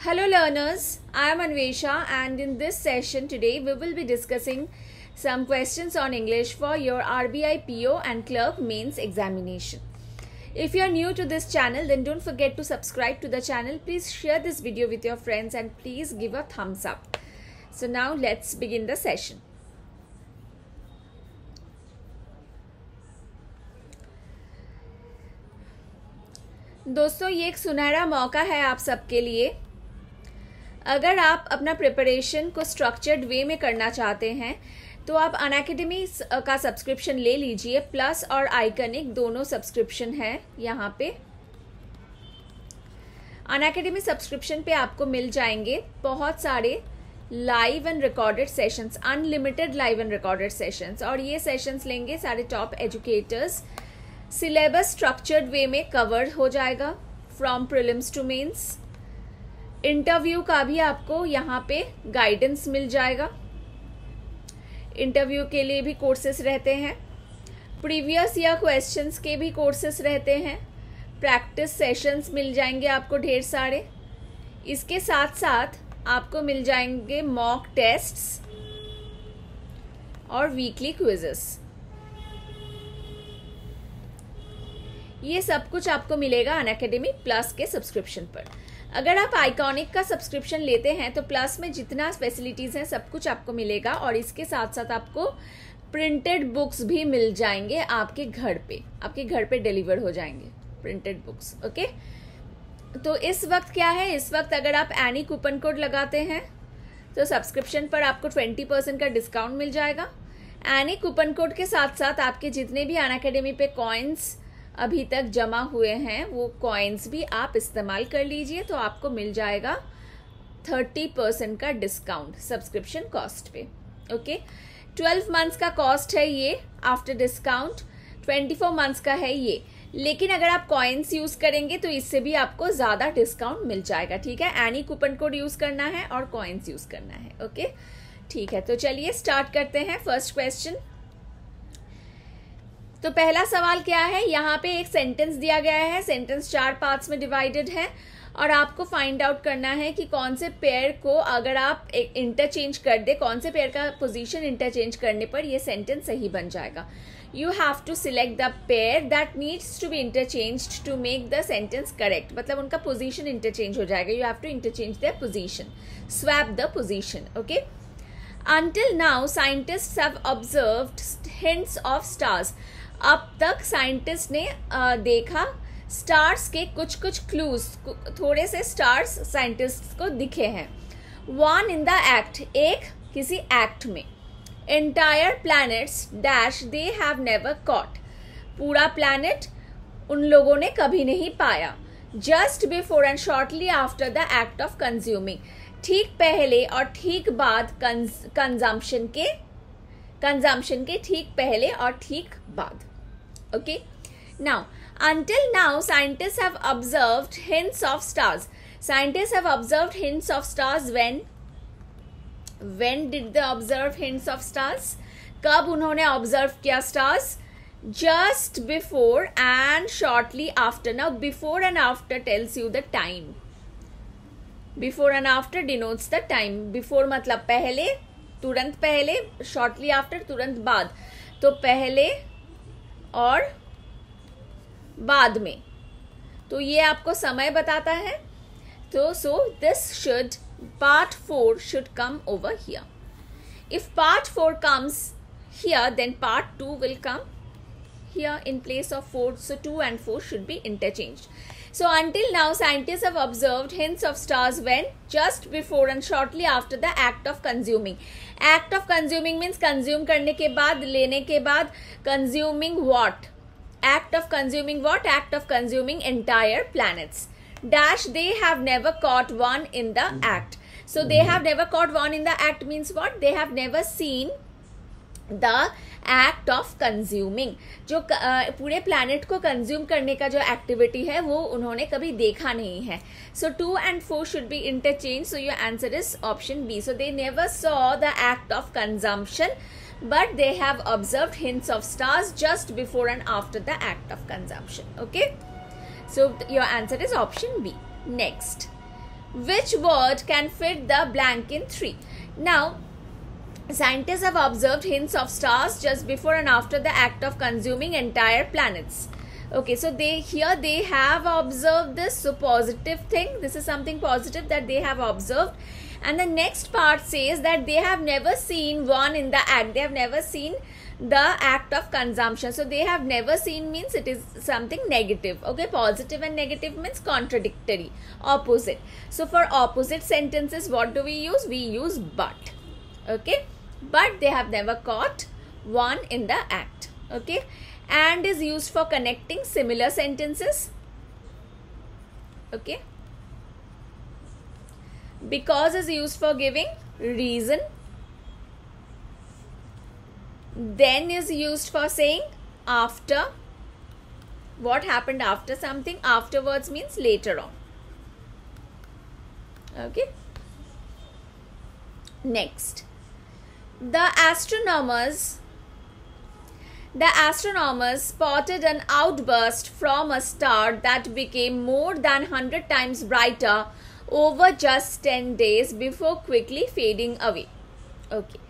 Hello learners, I am Anvesha and in this session today we will be discussing some questions on English for your RBI PO and Clerk Mains examination. If you are new to this channel then don't forget to subscribe to the channel. Please share this video with your friends and please give a thumbs up. So now let's begin the session. दोस्तों ये एक सुनहरा मौका है आप सबके लिए। अगर आप अपना प्रिपरेशन को स्ट्रक्चर्ड वे में करना चाहते हैं तो आप अनअकैडमी का सब्सक्रिप्शन ले लीजिए। प्लस और आइकनिक दोनों सब्सक्रिप्शन है यहाँ पे। अनअकैडमी सब्सक्रिप्शन पे आपको मिल जाएंगे बहुत सारे live and recorded sessions, unlimited live and recorded sessions, और ये सेशंस लेंगे सारे top educators. Syllabus structured way में कवर हो जाएगा from prelims to mains. Interview का भी आपको यहाँ पे गाइडेंस मिल जाएगा। इंटरव्यू के लिए भी कोर्सेस रहते हैं, प्रीवियस ईयर क्वेश्चंस के भी कोर्सेस रहते हैं, प्रैक्टिस सेशंस मिल जाएंगे आपको ढेर सारे। इसके साथ साथ आपको मिल जाएंगे मॉक टेस्ट्स और वीकली क्विजेस। ये सब कुछ आपको मिलेगा अनअकैडमी प्लस के सब्सक्रिप्शन पर। अगर आप आइकॉनिक का सब्सक्रिप्शन लेते हैं तो प्लस में जितना फैसिलिटीज हैं सब कुछ आपको मिलेगा और इसके साथ साथ आपको प्रिंटेड बुक्स भी मिल जाएंगे आपके घर पे डिलीवर हो जाएंगे प्रिंटेड बुक्स। ओके, तो इस वक्त क्या है, इस वक्त अगर आप एनी कूपन कोड लगाते हैं तो सब्सक्रिप्शन पर आपको 20% का डिस्काउंट मिल जाएगा। एनी कूपन कोड के साथ साथ आपके जितने भी अनअकैडमी पे कॉइन्स अभी तक जमा हुए हैं वो कॉइन्स भी आप इस्तेमाल कर लीजिए तो आपको मिल जाएगा 30% का डिस्काउंट सब्सक्रिप्शन कॉस्ट पे। ओके, 12 मंथ्स का कॉस्ट है ये आफ्टर डिस्काउंट, 24 मंथ्स का है ये। लेकिन अगर आप कॉइन्स यूज करेंगे तो इससे भी आपको ज्यादा डिस्काउंट मिल जाएगा। ठीक है, एनी कूपन कोड यूज करना है और कॉइन्स यूज करना है। ओके, ठीक है, तो चलिए स्टार्ट करते हैं फर्स्ट क्वेश्चन। तो पहला सवाल क्या है, यहाँ पे एक सेंटेंस दिया गया है। सेंटेंस 4 पार्ट्स में डिवाइडेड है और आपको फाइंड आउट करना है कि कौन से पेयर को अगर आप इंटरचेंज कर दे, कौन से पेयर का पोजीशन इंटरचेंज करने पर ये सेंटेंस सही बन जाएगा। You have to select the pair that needs to be interchanged to make the sentence correct. मतलब उनका पोजीशन इंटरचेंज हो जाएगा। You have to interchange their position, swap the position. Okay, until now scientists have observed hints of stars। अब तक scientist ने देखा stars के कुछ कुछ क्लूज, थोड़े से स्टार्स साइंटिस्ट को दिखे हैं। वन इन द एक्ट, एक किसी एक्ट में। Entire planets dash they have never caught, पूरा प्लैनेट उन लोगों ने कभी नहीं पाया। Just before and shortly after the act of consuming, ठीक पहले और ठीक बाद कंजम्पशन के ठीक पहले और ठीक बाद। Okay, now until now scientists have observed hints of stars। Scientists have observed hints of stars when did they observe hints of stars? कब उन्होंने observe किया stars? Just before and shortly after। Now before and after tells you the time। Before and after denotes the time। Before मतलब पहले, तुरंत पहले, shortly after तुरंत बाद। तो पहले और बाद में, तो ये आपको समय बताता है। तो so this should, part 4 should come over here. If part 4 comes here then part 2 will come here in place of 4। So 2 and 4 should be interchanged। So until now scientists have observed hints of stars when, just before and shortly after the act of consuming। Act of consuming means consume करने के बाद, लेने के बाद। Consuming what? Act of consuming what? Act of consuming entire planets। Dash they have never caught one in the act। So they have never caught one in the act means what? They have never seen the act of consuming. जो पूरे planet को consume करने का जो activity है वो उन्होंने कभी देखा नहीं है। So 2 and 4 should be interchange. So your answer is option B. So they never saw the act of consumption but they have observed hints of stars just before and after the act of consumption। Okay, so your answer is option B। Next, Which word can fit the blank in 3? Now, scientists have observed hints of stars just before and after the act of consuming entire planets. Okay, so they have observed this, so positive thing, this is something positive that they have observed. And the next part says that they have never seen one in the act, they have never seen the act of consumption. So they have never seen means it is something negative. Okay, positive and negative means contradictory, opposite. So for opposite sentences what do we use? We use but. Okay, but they have never caught one in the act. Okay, and is used for connecting similar sentences. Okay, because is used for giving reason. Then is used for saying after, what happened after something. Afterwards means later on. Okay, next, the astronomers spotted an outburst from a star that became more than 100 times brighter over just 10 days before quickly fading away. Okay,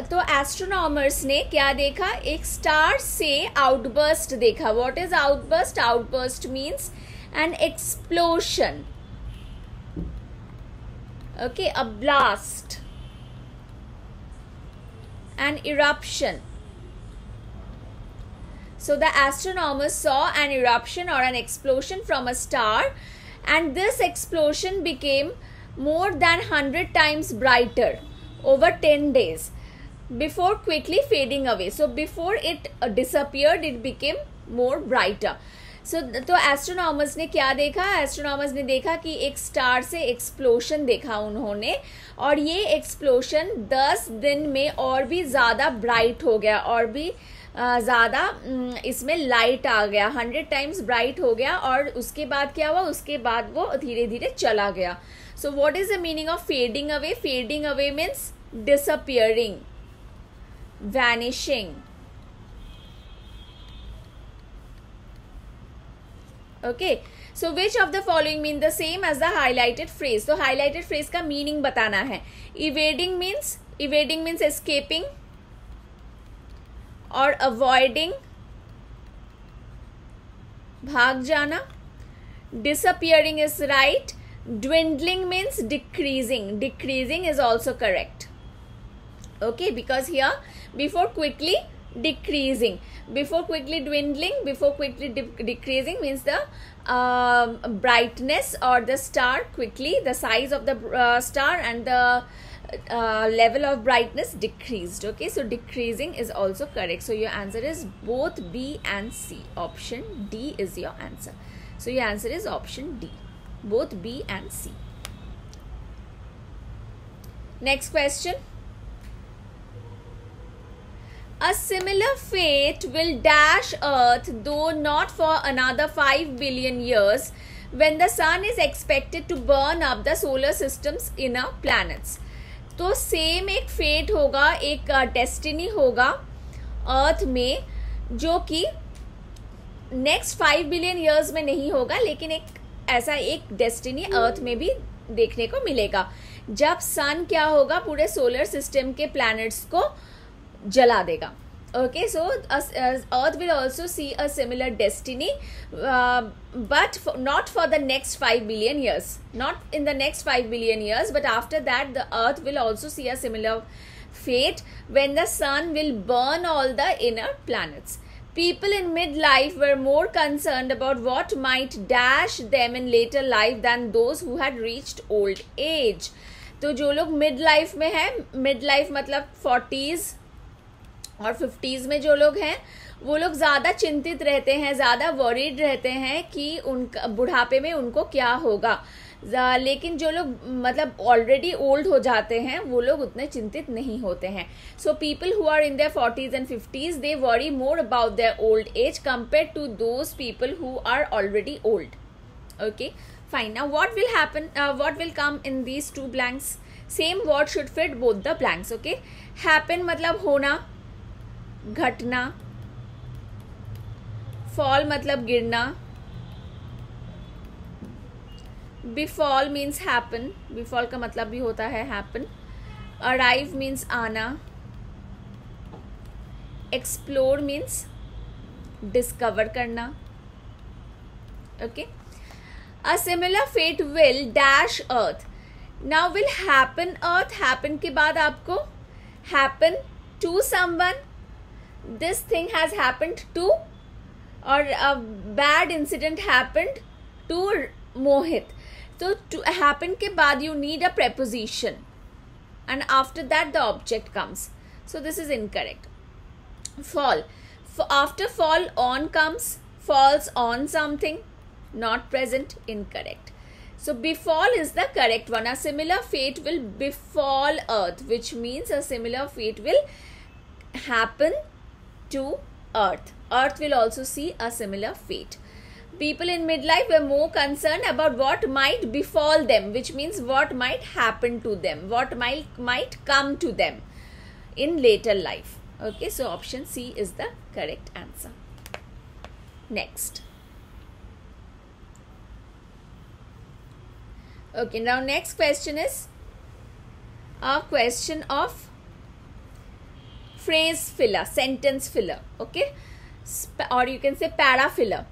तो astronomers ने क्या देखा? एक star से outburst देखा. What is outburst? Outburst means an explosion. Okay, a blast, an eruption. So the astronomers saw an eruption or an explosion from a star, and this explosion became more than 100 times brighter over 10 days before quickly fading away. So before it disappeared, it became more brighter. So तो astronomers ने क्या देखा? Astronomers ने देखा कि एक star से explosion देखा उन्होंने, और ये एक्सप्लोशन 10 दिन में और भी ज़्यादा ब्राइट हो गया, और भी ज़्यादा इसमें लाइट आ गया, 100 टाइम्स ब्राइट हो गया. और उसके बाद क्या हुआ? उसके बाद वो धीरे धीरे चला गया. So what is the meaning of fading away? Fading away means disappearing, vanishing. Okay, so which of the following mean the same as the highlighted phrase? तो हाईलाइटेड फ्रेज का मीनिंग बताना है. इवेडिंग मीन्स एस्केपिंग और avoiding, भाग जाना. Disappearing is right. Dwindling means decreasing is also correct. Okay, because here before quickly decreasing, before quickly dwindling, before quickly decreasing means the brightness or the star quickly, the size of the star and the level of brightness decreased. Okay, so decreasing is also correct. So your answer is both B and C. Option D is your answer. So your answer is option D, both B and C. Next question. A similar fate will dash Earth, though not for another 5 billion years, when the sun is expected to burn up the solar system's inner planets. तो same एक fate होगा, एक destiny होगा अर्थ में, जो कि next 5 billion years में नहीं होगा, लेकिन एक ऐसा एक डेस्टिनी अर्थ में भी देखने को मिलेगा, जब सन क्या होगा, पूरे सोलर सिस्टम के प्लैनेट्स को जला देगा. Okay, so Earth will also see a similar destiny, but not for the next 5 billion years. Not in the next 5 billion years, but after that the Earth will also see a similar fate when the sun will burn all the inner planets. People in midlife were more concerned about what might dash them in later life than those who had reached old age. तो जो लोग mid life में हैं, mid life मतलब 40s और 50s में जो लोग हैं, वो लोग ज़्यादा चिंतित रहते हैं, ज़्यादा वरीड रहते हैं कि उनका बुढ़ापे में उनको क्या होगा. लेकिन जो लोग मतलब ऑलरेडी ओल्ड हो जाते हैं, वो लोग उतने चिंतित नहीं होते हैं. So people who are in their 40s and 50s, they worry more about their old age compare to those people who are already old. Okay, fine. Now what will happen, what will come in these two blanks? Same word should fit both the blanks. Okay, happen मतलब होना, घटना. Fall मतलब गिरना. Befall means happen. Befall का मतलब भी होता है happen. Arrive means आना. Explore means discover करना. Okay. A similar fate will dash earth. Now will happen earth. Happen के बाद आपको happen to someone. This thing has happened to, or a bad incident happened to Mohit. So to happen के बाद you need a preposition, and after that the object comes. So this is incorrect. Fall. After fall on comes. Falls on something. Not present. Incorrect. So befall is the correct one. A similar fate will befall earth, which means a similar fate will happen to earth. Earth will also see a similar fate. People in midlife were more concerned about what might befall them, which means what might happen to them, what might come to them in later life. Okay, so option C is the correct answer. Next. Okay, now next question is a question of phrase filler, sentence filler. Okay, or you can say para filler.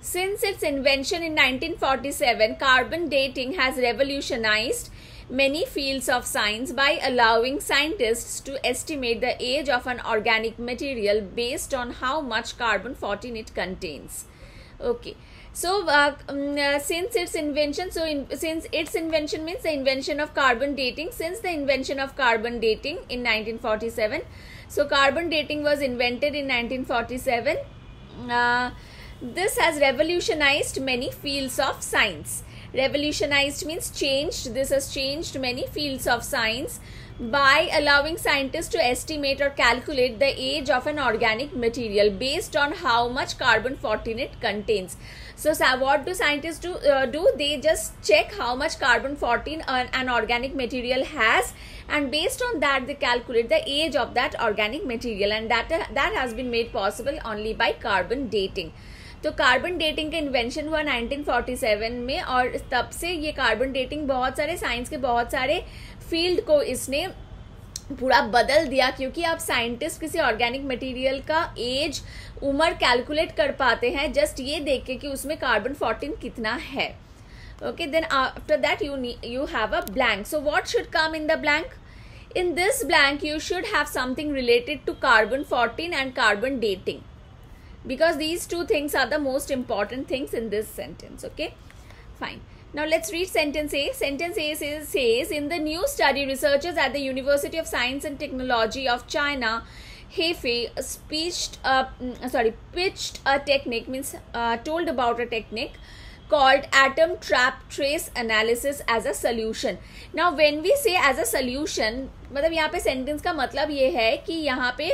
Since its invention in 1947, carbon dating has revolutionized many fields of science by allowing scientists to estimate the age of an organic material based on how much carbon-14 it contains. Okay. So, since its invention, since its invention means the invention of carbon dating, since the invention of carbon dating in 1947, so carbon dating was invented in 1947. This has revolutionized many fields of science. Revolutionized means changed. This has changed many fields of science by allowing scientists to estimate or calculate the age of an organic material based on how much carbon-14 it contains. So what do scientists do? They just check how much carbon-14 an organic material has, and based on that they calculate the age of that organic material, and that has been made possible only by carbon dating. तो carbon dating का invention हुआ 1947 में, और तब से ये carbon dating बहुत सारे साइंस के बहुत सारे फील्ड को इसने पूरा बदल दिया, क्योंकि आप साइंटिस्ट किसी ऑर्गेनिक मटेरियल का एज, उम्र कैलकुलेट कर पाते हैं जस्ट ये देख के कि उसमें कार्बन-14 कितना है. Okay, then after that you have a blank. So what should come in the blank? In this blank you should have something related to carbon-14 and carbon dating, because these two things are the most important things in this sentence. Okay, fine. Now let's read sentence A. Sentence A says, in the new study, researchers at the University of Science and Technology of China, Hefei, pitched a technique, means told about a technique called atom trap trace analysis as a solution. Now when we say as a solution, मतलब यहाँ पे sentence का मतलब ये है कि यहाँ पे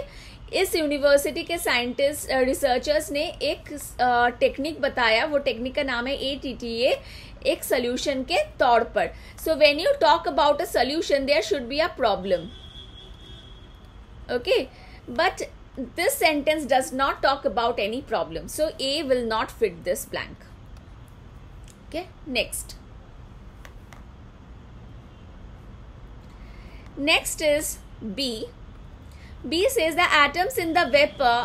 इस यूनिवर्सिटी के साइंटिस्ट रिसर्चर्स ने एक टेक्निक बताया, वो टेक्निक का नाम है ATTA, एक सोल्यूशन के तौर पर. So when you talk about a solution there should be a problem. Okay, but this sentence does not talk about any problem, so A will not fit this blank. Okay, next. Next is B. B says the atoms in the vapor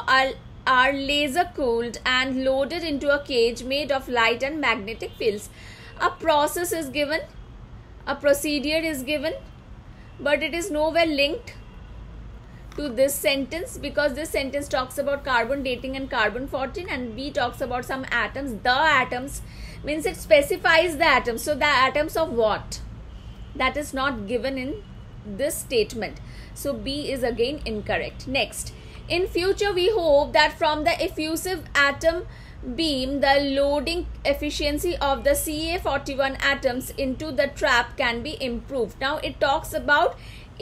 are laser cooled and loaded into a cage made of light and magnetic fields. A process is given, a procedure is given, but it is nowhere linked to this sentence, because this sentence talks about carbon dating and carbon-14, and B talks about some atoms. The atoms means it specifies the atoms. So the atoms of what? That is not given in this statement. So B is again incorrect. Next, in future we hope that from the effusive atom beam, the loading efficiency of the Ca41 atoms into the trap can be improved. Now it talks about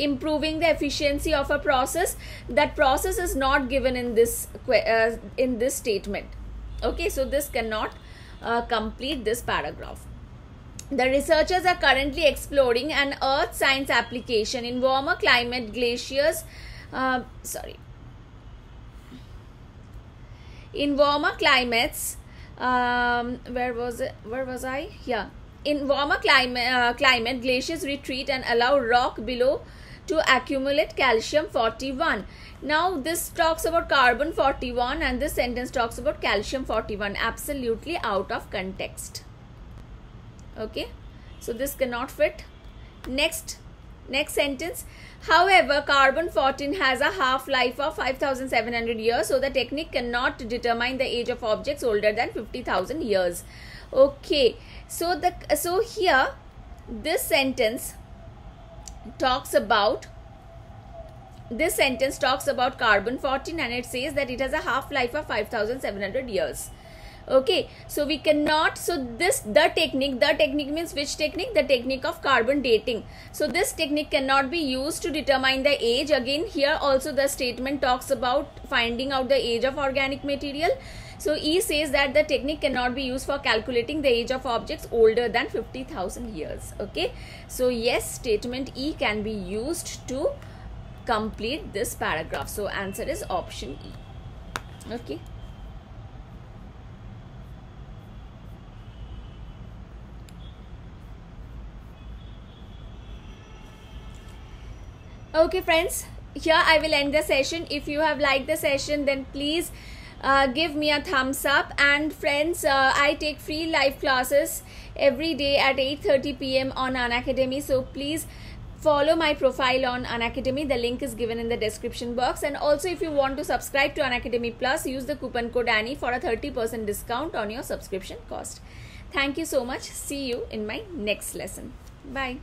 improving the efficiency of a process. That process is not given in this statement. Okay, so this cannot complete this paragraph. The researchers are currently exploring an earth science application in warmer climate glaciers. In warmer climates, where was I? Yeah. in warmer climate, glaciers retreat and allow rock below to accumulate calcium 41. Now this talks about carbon 41 and this sentence talks about calcium 41. Absolutely out of context. Okay, so this cannot fit. Next sentence. However, carbon 14 has a half-life of 5,700 years, so the technique cannot determine the age of objects older than 50,000 years. Okay, so here this sentence talks about carbon 14 and it says that it has a half-life of 5,700 years. Okay, so we cannot, so the technique means which technique? The technique of carbon dating. So this technique cannot be used to determine the age. Again, here also the statement talks about finding out the age of organic material. So E says that the technique cannot be used for calculating the age of objects older than 50,000 years. Okay, so yes, statement E can be used to complete this paragraph. So answer is option E. Okay. Okay friends, here I will end the session. If you have liked the session, then please give me a thumbs up. And friends, I take free live classes every day at 8:30 p.m. on Unacademy. So please follow my profile on Unacademy. The link is given in the description box. And also if you want to subscribe to Unacademy Plus, use the coupon code ANNIE for a 30% discount on your subscription cost. Thank you so much. See you in my next lesson. Bye.